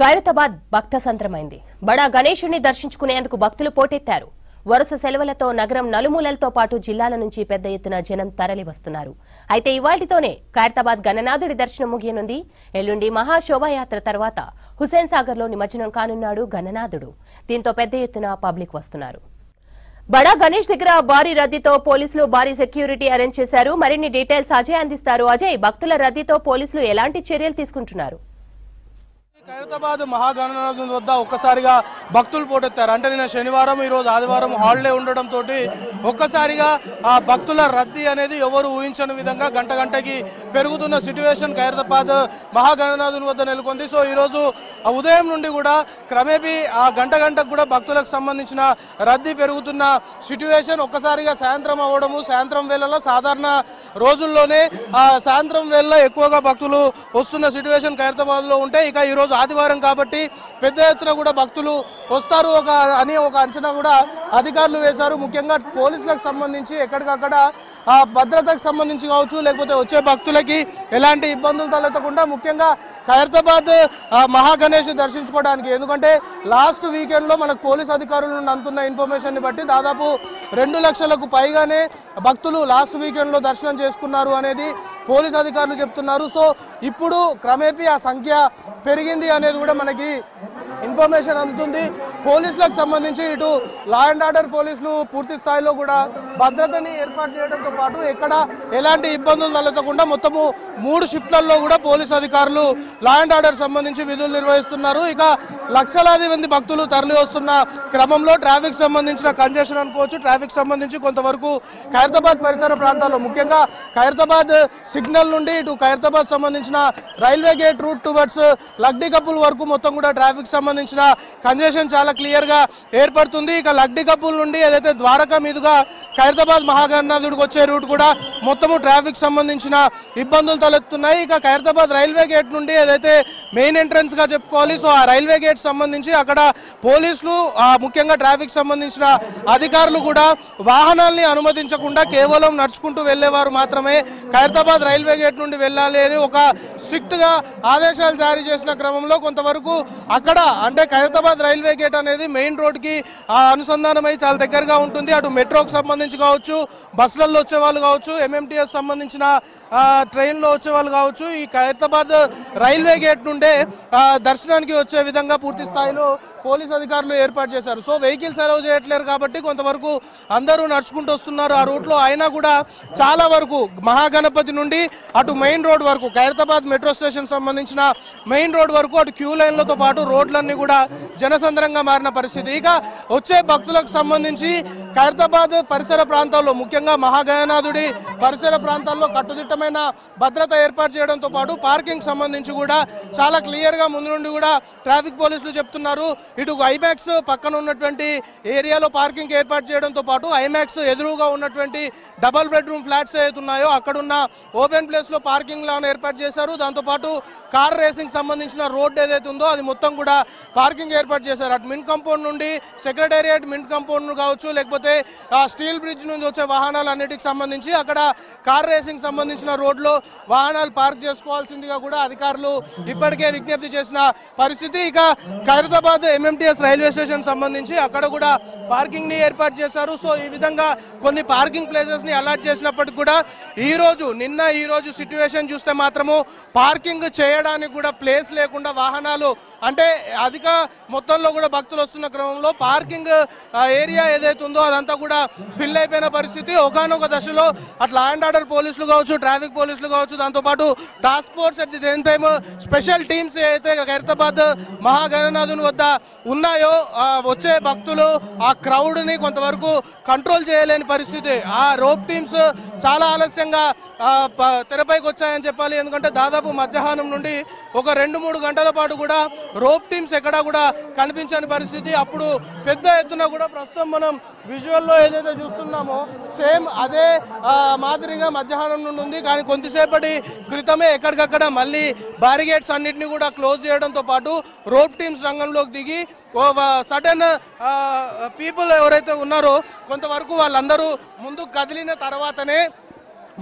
ఖైరతాబాద్ భక్త సంద్రమైంది. బడా గణేశుని దర్శించుకునేందుకు భక్తులు పోటెత్తారు. వరుస సెలవులతో నగరం నలుమూలలతో పాటు జిల్లాల నుంచి పెద్ద ఎత్తున జనం తరలి వస్తున్నారు. అయితే ఇవాళ్టితోనే ఖైరతాబాద్ గణనాథుడి దర్శనం ముగియనుంది. ఎల్లుండి మహాశోభాయాత్ర తర్వాత హుసేన్ సాగర్ లో నిమజ్జనం కానున్నాడు గణనాథుడు. దీంతో పెద్ద ఎత్తున పబ్లిక్ వస్తున్నారు. బడా గణేష్ దగ్గర భారీ రద్దీతో పోలీసులు భారీ సెక్యూరిటీ అరేంజ్ చేశారు. మరిన్ని డీటెయిల్స్ అజయ్ అందిస్తారు. అజయ్, భక్తుల రద్దీతో పోలీసులు ఎలాంటి చర్యలు తీసుకుంటున్నారు? ఖైరతాబాద్ మహాగణనాథుని వద్ద ఒక్కసారిగా భక్తులు పోటెత్తారు. అంటే నిన్న శనివారం, ఈరోజు ఆదివారం హాలిడే ఉండడంతో ఒక్కసారిగా ఆ భక్తుల రద్దీ అనేది ఎవరు ఊహించని విధంగా గంట గంటకి పెరుగుతున్న సిట్యువేషన్ ఖైరతాబాద్ మహాగణనాథుని వద్ద నెలకొంది. సో ఈరోజు ఉదయం నుండి కూడా క్రమేపీ ఆ గంట గంటకు కూడా భక్తులకు సంబంధించిన రద్దీ పెరుగుతున్న సిట్యువేషన్ ఒక్కసారిగా సాయంత్రం అవ్వడము, సాయంత్రం వేళలో సాధారణ రోజుల్లోనే సాయంత్రం వేళలో ఎక్కువగా భక్తులు వస్తున్న సిట్యువేషన్ ఖైరతాబాద్లో ఉంటే, ఇక ఈరోజు ఆదివారం కాబట్టి పెద్ద ఎత్తున కూడా భక్తులు వస్తారు అని ఒక అంచనా కూడా అధికారులు వేశారు. ముఖ్యంగా పోలీసులకు సంబంధించి ఎక్కడికక్కడ భద్రతకు సంబంధించి కావచ్చు, లేకపోతే వచ్చే భక్తులకి ఎలాంటి ఇబ్బందులు తలెత్తకుండా ముఖ్యంగా ఖైరతాబాద్ మహాగణేష్ దర్శించుకోవడానికి, ఎందుకంటే లాస్ట్ వీకెండ్లో మనకు పోలీస్ అధికారుల నుండి అందుతున్న ఇన్ఫర్మేషన్ని బట్టి దాదాపు 2 లక్షలకు పైగానే భక్తులు లాస్ట్ వీకెండ్లో దర్శనం చేసుకున్నారు అనేది పోలీస్ అధికారులు చెప్తున్నారు. సో ఇప్పుడు క్రమేపీ ఆ సంఖ్య పెరిగింది అనేది కూడా మనకి ఇన్ఫర్మేషన్ అందుతుంది. పోలీసులకు సంబంధించి ఇటు లా అండ్ ఆర్డర్ పోలీసులు పూర్తి స్థాయిలో కూడా భద్రతని ఏర్పాటు చేయడంతో పాటు ఎక్కడ ఎలాంటి ఇబ్బందులు తలెత్తకుండా మొత్తము 3 షిఫ్ట్లలో కూడా పోలీసు అధికారులు లా అండ్ ఆర్డర్ సంబంధించి విధులు నిర్వహిస్తున్నారు. ఇక లక్షలాది మంది భక్తులు తరలి వస్తున్న క్రమంలో ట్రాఫిక్ సంబంధించిన కంజెషన్ అనుకోవచ్చు, ట్రాఫిక్ సంబంధించి కొంతవరకు ఖైరతాబాద్ పరిసర ప్రాంతాల్లో ముఖ్యంగా ఖైరతాబాద్ సిగ్నల్ నుండి ఇటు ఖైరతాబాద్ సంబంధించిన railway gate route towards Lakdikapul వరకు మొత్తం కూడా ట్రాఫిక్ సంబంధించిన కంజెషన్ చాలా క్లియర్ గా ఏర్పడుతుంది. ఇక లగ్డి కపుల్ నుండి ఏదైతే ద్వారకా మీదుగా ఖైరతాబాద్ మహాగణనాథుడికి వచ్చే రూట్ కూడా మొత్తము ట్రాఫిక్ సంబంధించిన ఇబ్బందులు తలెత్తున్నాయి. ఇక ఖైరతాబాద్ రైల్వే గేట్ నుండి ఏదైతే మెయిన్ ఎంట్రన్స్ గా చెప్పుకోవాలి, సో ఆ రైల్వే గేట్ సంబంధించి అక్కడ పోలీసులు ముఖ్యంగా ట్రాఫిక్ సంబంధించిన అధికారులు కూడా వాహనాల్ని అనుమతించకుండా కేవలం నడుచుకుంటూ వెళ్లేవారు మాత్రమే ఖైరతాబాద్ రైల్వే గేట్ నుండి వెళ్ళాలి అని ఒక స్ట్రిక్ట్ గా ఆదేశాలు జారీ చేసిన క్రమంలో కొంతవరకు అక్కడ అంటే ఖైరతాబాద్ రైల్వే గేట్ అనేది మెయిన్ రోడ్ కి అనుసంధానమై చాలా దగ్గరగా ఉంటుంది. అటు మెట్రోకి సంబంధించి కావచ్చు, బస్సులలో వచ్చే వాళ్ళు కావచ్చు, ఎంఎంటీఎస్ సంబంధించిన ట్రైన్లో వచ్చే వాళ్ళు కావచ్చు, ఈ ఖైరతాబాద్ రైల్వే గేట్ నుండే దర్శనానికి వచ్చే విధంగా పూర్తి స్థాయిలో పోలీస్ అధికారులు ఏర్పాటు చేశారు. సో వెహికల్స్ అలౌ చేయట్లేరు కాబట్టి కొంతవరకు అందరూ నడుచుకుంటూ వస్తున్నారు ఆ రూట్లో. అయినా కూడా చాలా వరకు మహాగణపతి నుండి అటు మెయిన్ రోడ్ వరకు ఖైరతాబాద్ మెట్రో స్టేషన్ సంబంధించిన మెయిన్ రోడ్ వరకు అటు క్యూ లైన్లతో పాటు రోడ్లన్నీ కూడా జనసంద్రంగా మారిన పరిస్థితి. ఇక వచ్చే భక్తులకు సంబంధించి ఖైరతాబాద్ పరిసర ప్రాంతాల్లో ముఖ్యంగా మహాగణనాథుడి పరిసర ప్రాంతాల్లో కట్టుదిట్టమైన భద్రత ఏర్పాటు చేయడంతో పాటు పార్కింగ్ సంబంధించి కూడా చాలా క్లియర్గా ముందు నుండి కూడా ట్రాఫిక్ పోలీసులు చెప్తున్నారు. ఇటు ఐమాక్స్ పక్కన ఉన్నటువంటి ఏరియాలో పార్కింగ్ ఏర్పాటు చేయడంతో పాటు ఐమాక్స్ ఎదురుగా ఉన్నటువంటి డబల్ బెడ్రూమ్ ఫ్లాట్స్ ఏదైతే ఉన్నాయో అక్కడున్న ఓపెన్ ప్లేస్ లో పార్కింగ్ లాను ఏర్పాటు చేశారు. దాంతోపాటు కార్ రేసింగ్ సంబంధించిన రోడ్ ఏదైతే ఉందో అది మొత్తం కూడా పార్కింగ్ ఏర్పాటు చేశారు. అటు మింట్ కంపౌండ్ నుండి సెక్రటేరియట్ మింట్ కంపౌండ్ కావచ్చు, లేకపోతే స్టీల్ బ్రిడ్జ్ నుంచి వచ్చే వాహనాలు అన్నిటికి సంబంధించి అక్కడ కార్ రేసింగ్ సంబంధించిన రోడ్లో వాహనాలు పార్క్ చేసుకోవాల్సిందిగా కూడా అధికారులు ఇప్పటికే విజ్ఞప్తి చేసిన పరిస్థితి. ఇక ఖైరతాబాద్ ఎంఎంటీఎస్ రైల్వే స్టేషన్ సంబంధించి అక్కడ కూడా పార్కింగ్ ని ఏర్పాటు చేశారు. సో ఈ విధంగా కొన్ని పార్కింగ్ ప్లేసెస్ ని అలాట్ చేసినప్పటికీ కూడా ఈ రోజు సిట్యుయేషన్ చూస్తే మాత్రము పార్కింగ్ చేయడానికి కూడా ప్లేస్ లేకుండా వాహనాలు అంటే అధిక మొత్తంలో కూడా భక్తులు వస్తున్న క్రమంలో పార్కింగ్ ఏరియా ఏదైతే ఉందో అదంతా కూడా ఫిల్ అయిపోయిన పరిస్థితి. ఒకనొక దశలో అట్లా లా అండ్ ఆర్డర్ పోలీసులు కావచ్చు, ట్రాఫిక్ పోలీసులు కావచ్చు, దాంతోపాటు task force at the same time special teams అయితే ఖైరతాబాద్ మహాగణనాథుని వద్ద ఉన్నాయో వచ్చే భక్తులు ఆ క్రౌడ్ ని కొంతవరకు కంట్రోల్ చేయలేని పరిస్థితి. ఆ రోప్ టీమ్స్ చాలా ఆలస్యంగా తెరపైకి వచ్చాయని చెప్పాలి. ఎందుకంటే దాదాపు మధ్యాహ్నం నుండి ఒక 2-3 గంటల పాటు కూడా రోప్ టీమ్స్ ఎక్కడా కూడా కనిపించని పరిస్థితి. అప్పుడు పెద్ద ఎత్తున కూడా ప్రస్తుతం మనం విజువల్లో ఏదైతే చూస్తున్నామో సేమ్ అదే మాదిరిగా మధ్యాహ్నం నుండి ఉంది. కానీ కొంతసేపటి క్రితమే ఎక్కడికక్కడ మళ్ళీ బ్యారిగేట్స్ అన్నింటినీ కూడా క్లోజ్ చేయడంతో పాటు రోప్ టీమ్స్ రంగంలోకి దిగి సడన్ పీపుల్ ఎవరైతే ఉన్నారో కొంతవరకు వాళ్ళందరూ ముందుకు కదిలిన తర్వాతనే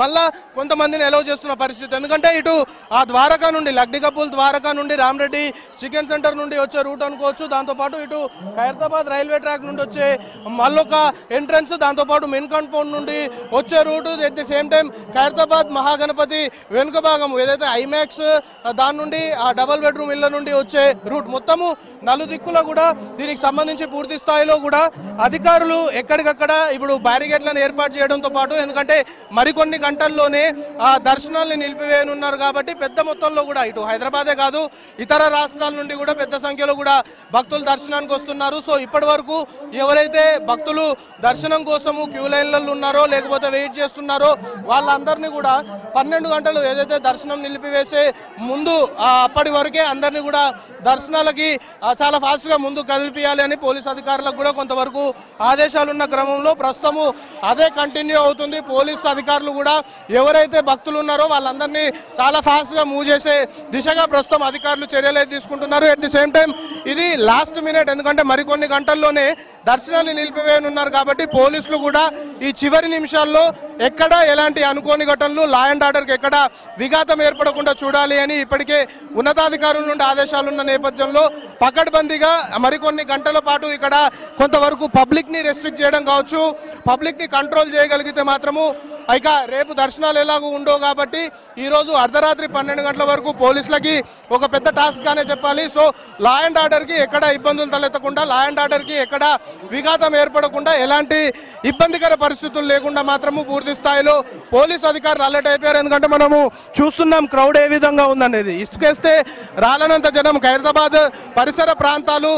మళ్ళా కొంతమందిని అలౌ చేస్తున్న పరిస్థితి. ఎందుకంటే ఇటు ఆ ద్వారకా నుండి లగ్డికపుల్ ద్వారకా నుండి రామరెడ్డి చికెన్ సెంటర్ నుండి వచ్చే రూట్ అనుకోవచ్చు, దాంతోపాటు ఇటు ఖైరతాబాద్ రైల్వే ట్రాక్ నుండి వచ్చే మళ్ళొక ఎంట్రన్స్, దాంతోపాటు మెయిన్ కాంపౌండ్ నుండి వచ్చే route, at the same time Khairatabad Mahaganapati వెనుక భాగం ఏదైతే ఐమాక్స్ దాని నుండి ఆ డబల్ బెడ్రూమ్ ఇళ్ల నుండి వచ్చే రూట్, మొత్తము నలుదిక్కులో కూడా దీనికి సంబంధించి పూర్తి స్థాయిలో కూడా అధికారులు ఎక్కడికక్కడ ఇప్పుడు బ్యారికేడ్లను ఏర్పాటు చేయడంతో పాటు, ఎందుకంటే మరికొన్ని గంటల్లోనే ఆ దర్శనాల్ని నిలిపివేయనున్నారు కాబట్టి పెద్ద మొత్తంలో కూడా ఇటు హైదరాబాదే కాదు ఇతర రాష్ట్రాల నుండి కూడా పెద్ద సంఖ్యలో కూడా భక్తులు దర్శనానికి వస్తున్నారు. సో ఇప్పటి వరకు ఎవరైతే భక్తులు దర్శనం కోసము క్యూ లైన్లలో ఉన్నారో లేకపోతే వెయిట్ చేస్తున్నారో వాళ్ళందరినీ కూడా 12 గంటలు ఏదైతే దర్శనం నిలిపివేసే ముందు అప్పటి వరకే అందరినీ కూడా దర్శనాలకి చాలా ఫాస్ట్గా ముందు కదిలిపియాలి అని పోలీస్ అధికారులకు కూడా కొంతవరకు ఆదేశాలున్న క్రమంలో ప్రస్తుతము అదే కంటిన్యూ అవుతుంది. పోలీస్ అధికారులు కూడా ఎవరైతే భక్తులు ఉన్నారో వాళ్ళందరినీ చాలా ఫాస్ట్గా మూవ్ చేసే దిశగా ప్రస్తుతం అధికారులు చర్యలు తీసుకుంటున్నారు. ఎట్ ది సేమ్ టైం ఇది లాస్ట్ మినిట్, ఎందుకంటే మరికొన్ని గంటల్లోనే దర్శనాన్ని నిలిపివేయనున్నారు కాబట్టి పోలీసులు కూడా ఈ చివరి నిమిషాల్లో ఎక్కడ ఎలాంటి అనుకోని ఘటనలు లా అండ్ ఆర్డర్కి ఎక్కడ విఘాతం ఏర్పడకుండా చూడాలి అని ఇప్పటికే ఉన్నతాధికారుల నుండి ఆదేశాలున్న నేపథ్యంలో పకడ్బందీగా మరికొన్ని గంటల పాటు ఇక్కడ కొంతవరకు పబ్లిక్ని రెస్ట్రిక్ట్ చేయడం కావచ్చు, పబ్లిక్ని కంట్రోల్ చేయగలిగితే మాత్రము ఇక రేపు దర్శనాలు ఎలాగూ ఉండవు కాబట్టి ఈరోజు అర్ధరాత్రి 12 గంటల వరకు పోలీసులకి ఒక పెద్ద టాస్క్ గానే చెప్పాలి. సో లా అండ్ ఆర్డర్కి ఎక్కడ ఇబ్బందులు తలెత్తకుండా, లా అండ్ ఆర్డర్కి ఎక్కడ విఘాతం ఏర్పడకుండా, ఎలాంటి ఇబ్బందికర పరిస్థితులు లేకుండా మాత్రము పూర్తి స్థాయిలో పోలీస్ అధికారులు అలర్ట్ అయిపోయారు. ఎందుకంటే మనము చూస్తున్నాం క్రౌడ్ ఏ విధంగా ఉందనేది, ఇసుకేస్తే రాలనంత జనం, ఖైరతాబాద్ పరిసర ప్రాంతాలు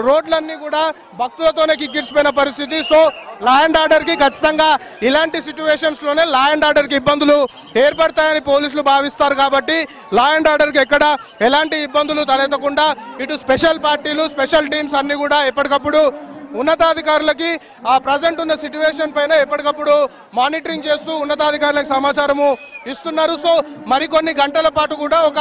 రోడ్లన్నీ కూడా భక్తులతోనే కిక్కిరిసిపోయిన పరిస్థితి. సో లా అండ్ ఆర్డర్కి ఖచ్చితంగా ఇలాంటి సిచ్యువేషన్స్లోనే లా అండ్ ఆర్డర్కి ఇబ్బందులు ఏర్పడతాయని పోలీసులు భావిస్తారు కాబట్టి లా అండ్ ఆర్డర్కి ఎక్కడ ఎలాంటి ఇబ్బందులు తలెత్తకుండా ఇటు స్పెషల్ పార్టీలు, స్పెషల్ టీమ్స్ అన్ని కూడా ఎప్పటికప్పుడు ఉన్నతాధికారులకి ఆ ప్రజెంట్ ఉన్న సిచ్యువేషన్ పైన ఎప్పటికప్పుడు మానిటరింగ్ చేస్తూ ఉన్నతాధికారులకు సమాచారము ఇస్తున్నారు. సో మరికొన్ని గంటల పాటు కూడా ఒక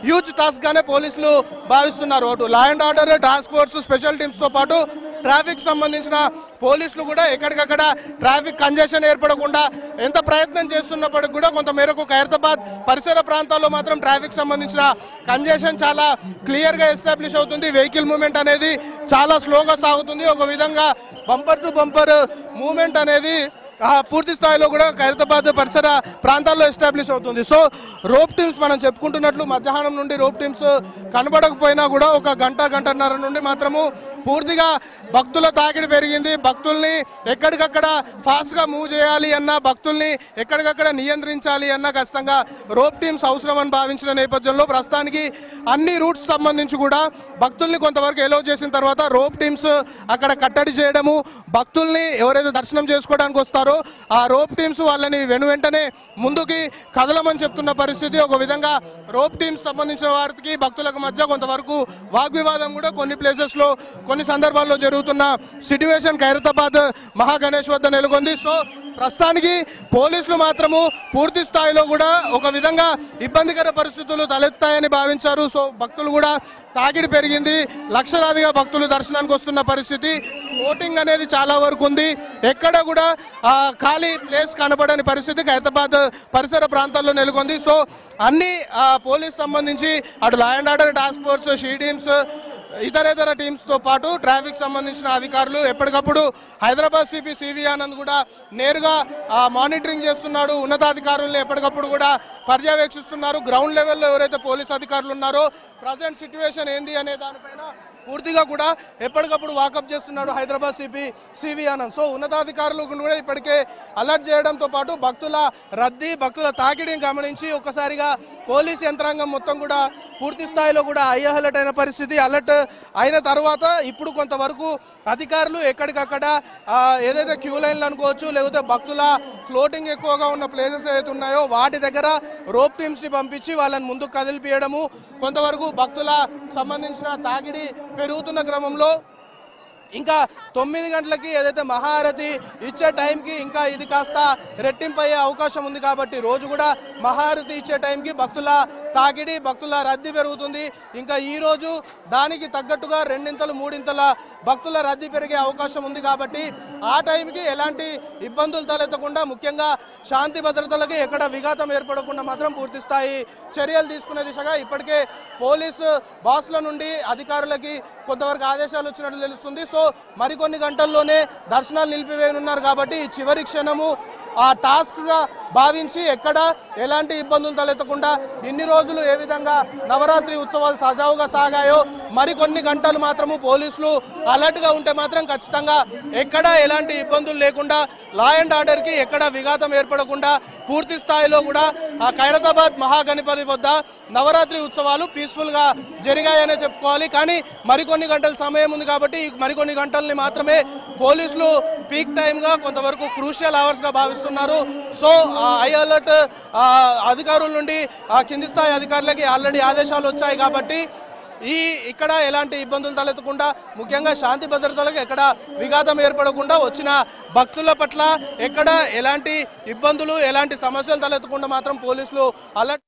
హ్యూజ్ టాస్క్ గానే పోలీసులు భావిస్తున్నారు. అటు law and order task force, special teams తో పాటు ట్రాఫిక్ సంబంధించిన పోలీసులు కూడా ఎక్కడికక్కడ ట్రాఫిక్ కంజెషన్ ఏర్పడకుండా ఎంత ప్రయత్నం చేస్తున్నప్పటికీ కూడా కొంత మేరకు ఖైరతాబాద్ పరిసర ప్రాంతాల్లో మాత్రం ట్రాఫిక్ సంబంధించిన కంజెషన్ చాలా క్లియర్గా ఎస్టాబ్లిష్ అవుతుంది. వెహికల్ మూవ్మెంట్ అనేది చాలా స్లోగా సాగుతుంది. ఒక విధంగా బంపర్ టు బంపర్ మూవ్మెంట్ అనేది పూర్తి స్థాయిలో కూడా ఖైరతాబాద్ పరిసర ప్రాంతాల్లో ఎస్టాబ్లిష్ అవుతుంది. సో రోప్ టీమ్స్ మనం చెప్పుకుంటున్నట్లు మధ్యాహ్నం నుండి రోప్ టీమ్స్ కనబడకపోయినా కూడా ఒక గంటన్నర నుండి మాత్రము పూర్తిగా భక్తుల తాకిడి పెరిగింది. భక్తుల్ని ఎక్కడికక్కడ ఫాస్ట్గా మూవ్ చేయాలి అన్నా, భక్తుల్ని ఎక్కడికక్కడ నియంత్రించాలి అన్నా ఖచ్చితంగా రోప్ టీమ్స్ అవసరం అని భావించిన నేపథ్యంలో ప్రస్తుతానికి అన్ని రూట్స్ సంబంధించి కూడా భక్తుల్ని కొంతవరకు ఎలో చేసిన తర్వాత రోప్ టీమ్స్ అక్కడ కట్టడి చేయడము, భక్తుల్ని ఎవరైతే దర్శనం చేసుకోవడానికి వస్తారో ఆ రోప్ టీమ్స్ వాళ్ళని వెంటనే ముందుకి కదలమని చెప్తున్న పరిస్థితి. ఒక విధంగా రోప్ టీమ్స్ సంబంధించిన వారికి భక్తులకు మధ్య కొంతవరకు వాగ్వివాదం కూడా కొన్ని ప్లేసెస్లో కొన్ని సందర్భాల్లో జరుగుతున్న సిట్యువేషన్ ఖైరతాబాద్ మహాగణేష్ వద్ద నెలకొంది. సో ప్రస్తుతానికి పోలీసులు మాత్రము పూర్తి స్థాయిలో కూడా ఒక విధంగా ఇబ్బందికర పరిస్థితులు తలెత్తాయని భావించారు. సో భక్తులు కూడా తాకిడి పెరిగింది, లక్షలాదిగా భక్తులు దర్శనానికి వస్తున్న పరిస్థితి. ఓటింగ్ అనేది చాలా వరకు ఉంది, ఎక్కడ కూడా ఖాళీ ప్లేస్ కనబడని పరిస్థితి ఖైరతాబాద్ పరిసర ప్రాంతాల్లో నెలకొంది. సో అన్ని పోలీస్ సంబంధించి అటు law and order task force, she teams, ఇతర టీమ్స్తో పాటు ట్రాఫిక్ సంబంధించిన అధికారులు ఎప్పటికప్పుడు హైదరాబాద్ సిపి సివి ఆనంద్ కూడా నేరుగా మానిటరింగ్ చేస్తున్నాడు. ఉన్నతాధికారులను ఎప్పటికప్పుడు కూడా పర్యవేక్షిస్తున్నారు. గ్రౌండ్ లెవెల్లో ఎవరైతే పోలీస్ అధికారులు ఉన్నారో ప్రజెంట్ సిచ్యువేషన్ ఏంది అనే దానిపైన పూర్తిగా కూడా ఎప్పటికప్పుడు వాకప్ చేస్తున్నాడు Hyderabad CP CV Anand. So ఉన్నతాధికారులు కూడా ఇప్పటికే అలర్ట్ చేయడంతో పాటు భక్తుల రద్దీ, భక్తుల తాకిడిని గమనించి ఒక్కసారిగా పోలీస్ యంత్రాంగం మొత్తం కూడా పూర్తి స్థాయిలో కూడా హై అలర్ట్ అయిన పరిస్థితి. అలర్ట్ అయిన తర్వాత ఇప్పుడు కొంతవరకు అధికారులు ఎక్కడికక్కడ ఏదైతే క్యూ లైన్లు అనుకోవచ్చు, లేకపోతే భక్తుల ఫ్లోటింగ్ ఎక్కువగా ఉన్న ప్లేసెస్ ఏదైతే ఉన్నాయో వాటి దగ్గర రోప్ టీమ్స్ని పంపించి వాళ్ళని ముందుకు కదిలిపియడము, కొంతవరకు భక్తుల సంబంధించిన తాకిడి పెరుగుతున్న క్రమంలో ఇంకా 9 గంటలకి ఏదైతే మహారతి ఇచ్చే టైంకి ఇంకా ఇది కాస్త రెట్టింపు అయ్యే అవకాశం ఉంది కాబట్టి రోజు కూడా మహారతి ఇచ్చే టైంకి భక్తుల తాకిడి భక్తుల రద్దీ పెరుగుతుంది. ఇంకా ఈ రోజు దానికి తగ్గట్టుగా 2-3 భక్తుల రద్దీ పెరిగే అవకాశం ఉంది కాబట్టి ఆ టైంకి ఎలాంటి ఇబ్బందులు తలెత్తకుండా ముఖ్యంగా శాంతి భద్రతలకి ఎక్కడ విఘాతం ఏర్పడకుండా మాత్రం పూర్తి స్థాయి చర్యలు తీసుకునే దిశగా ఇప్పటికే పోలీసు బాస్ల నుండి అధికారులకి కొంతవరకు ఆదేశాలు వచ్చినట్లు తెలుస్తుంది. సో మరికొన్ని గంటల్లోనే దర్శనాలు నిలిపివేయనున్నారు కాబట్టి ఈ చివరి క్షణము ఆ టాస్క్గా భావించి ఎక్కడ ఎలాంటి ఇబ్బందులు తలెత్తకుండా ఇన్ని రోజులు ఏ విధంగా నవరాత్రి ఉత్సవాలు సజావుగా సాగాయో మరికొన్ని గంటలు మాత్రము పోలీసులు అలర్ట్గా ఉంటే మాత్రం ఖచ్చితంగా ఎక్కడ ఎలాంటి ఇబ్బందులు లేకుండా లా అండ్ ఆర్డర్కి ఎక్కడ విఘాతం ఏర్పడకుండా పూర్తి స్థాయిలో కూడా ఆ ఖైరతాబాద్ మహాగణపతి వద్ద నవరాత్రి ఉత్సవాలు పీస్ఫుల్గా జరిగాయనే చెప్పుకోవాలి. కానీ మరికొన్ని గంటల సమయం ఉంది కాబట్టి మరికొన్ని గంటల్ని మాత్రమే పోలీసులు పీక్ టైమ్గా కొంతవరకు క్రూషియల్ అవర్స్గా భావిస్తున్నారు. సో హై అలర్ట్ అధికారుల నుండి కింది స్థాయి అధికారులకి ఆల్రెడీ ఆదేశాలు వచ్చాయి కాబట్టి ఇక్కడ ఎలాంటి ఇబ్బందులు తలెత్తకుండా ముఖ్యంగా శాంతి భద్రతలకు ఎక్కడ విఘాతం ఏర్పడకుండా వచ్చిన భక్తుల పట్ల ఎక్కడ ఎలాంటి ఇబ్బందులు ఎలాంటి సమస్యలు తలెత్తకుండా మాత్రం పోలీసులు అలర్ట్